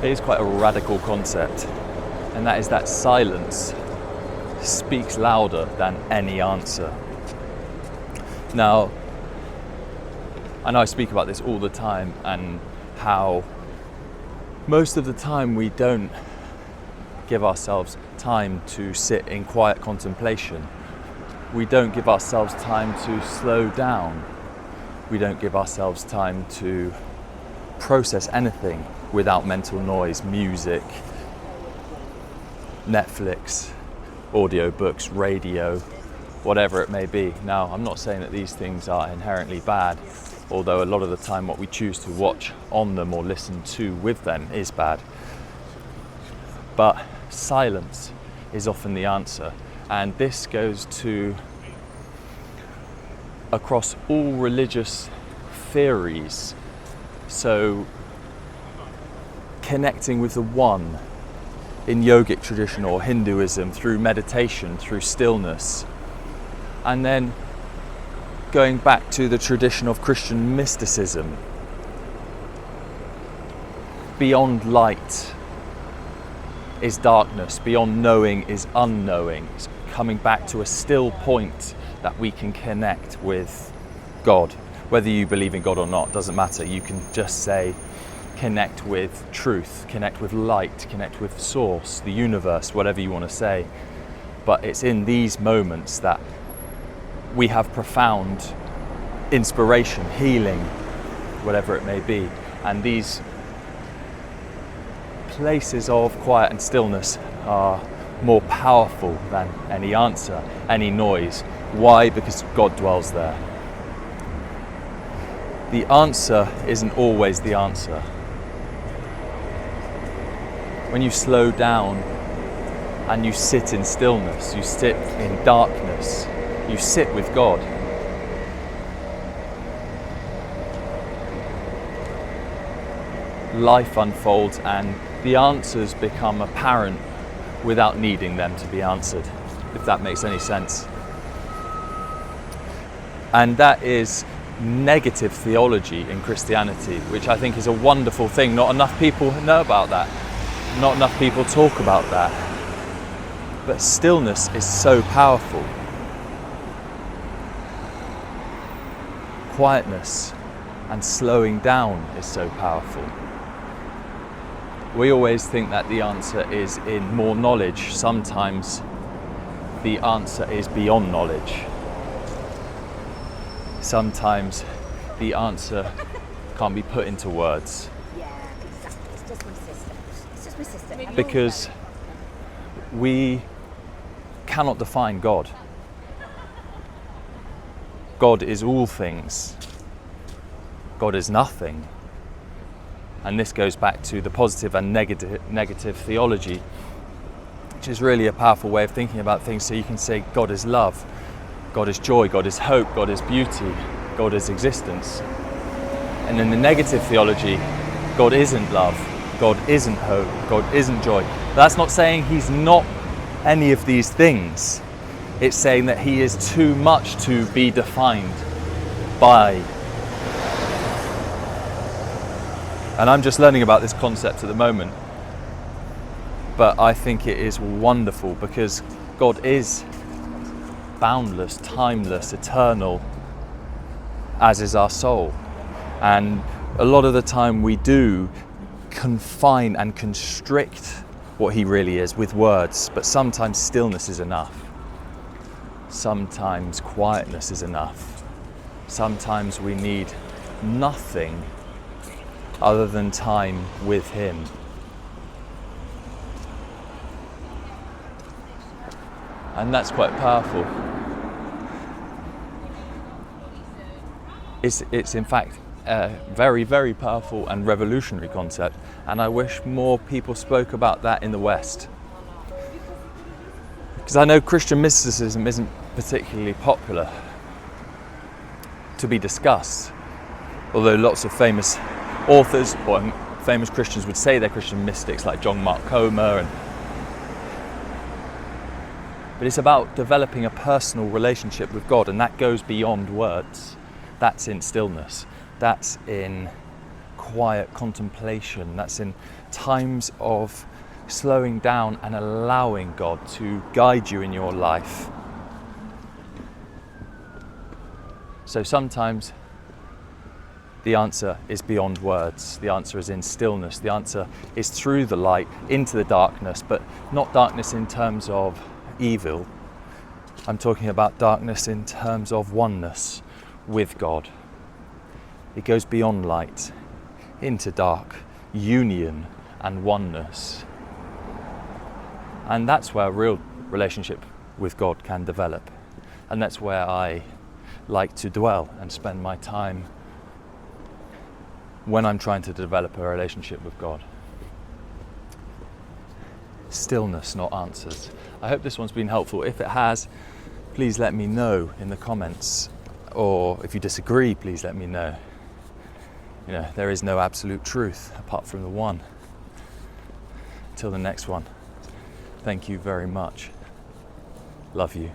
It is quite a radical concept, and that is that silence speaks louder than any answer. Now, I know I speak about this all the time, and how most of the time we don't give ourselves time to sit in quiet contemplation. We don't give ourselves time to slow down. We don't give ourselves time to process anything without mental noise, music, Netflix, audiobooks, radio, whatever it may be. Now, I'm not saying that these things are inherently bad, although a lot of the time what we choose to watch on them or listen to with them is bad. But silence is often the answer, and this goes to across all religious theories. So connecting with the one in yogic tradition or Hinduism through meditation, through stillness, and then going back to the tradition of Christian mysticism, beyond light is darkness, beyond knowing is unknowing. It's coming back to a still point that we can connect with God. Whether you believe in God or not, doesn't matter. You can just say, connect with truth, connect with light, connect with source, the universe, whatever you want to say. But it's in these moments that we have profound inspiration, healing, whatever it may be. And these places of quiet and stillness are more powerful than any answer, any noise. Why? Because God dwells there. The answer isn't always the answer. When you slow down and you sit in stillness, you sit in darkness, you sit with God, life unfolds and the answers become apparent without needing them to be answered, if that makes any sense. And that is negative theology in Christianity, which I think is a wonderful thing. Not enough people know about that. Not enough people talk about that. But stillness is so powerful. Quietness and slowing down is so powerful. We always think that the answer is in more knowledge. Sometimes the answer is beyond knowledge. Sometimes the answer can't be put into words. Yeah, exactly. It's just my sister. It's just my sister. Because we cannot define God. God is all things. God is nothing. And this goes back to the positive and negative theology, which is really a powerful way of thinking about things. So you can say God is love, God is joy, God is hope, God is beauty, God is existence. And in the negative theology, God isn't love, God isn't hope, God isn't joy. That's not saying he's not any of these things. It's saying that he is too much to be defined by. And I'm just learning about this concept at the moment. But I think it is wonderful because God is boundless, timeless, eternal, as is our soul. And a lot of the time we do confine and constrict what he really is with words, but sometimes stillness is enough. Sometimes quietness is enough. Sometimes we need nothing other than time with him. And that's quite powerful. It's in fact a very, very powerful and revolutionary concept, and I wish more people spoke about that in the West. Because I know Christian mysticism isn't particularly popular to be discussed, although lots of famous authors or famous Christians would say they're Christian mystics, like John Mark Comer. But it's about developing a personal relationship with God, and that goes beyond words. That's in stillness. That's in quiet contemplation. That's in times of slowing down and allowing God to guide you in your life. So sometimes the answer is beyond words. The answer is in stillness. The answer is through the light into the darkness, but not darkness in terms of evil. I'm talking about darkness in terms of oneness with God. It goes beyond light into dark, union and oneness. And that's where a real relationship with God can develop. And that's where I like to dwell and spend my time when I'm trying to develop a relationship with God. Stillness, not answers. I hope this one's been helpful. If it has, please let me know in the comments. Or if you disagree, please let me know. You know, there is no absolute truth apart from the one. Until the next one, thank you very much. Love you.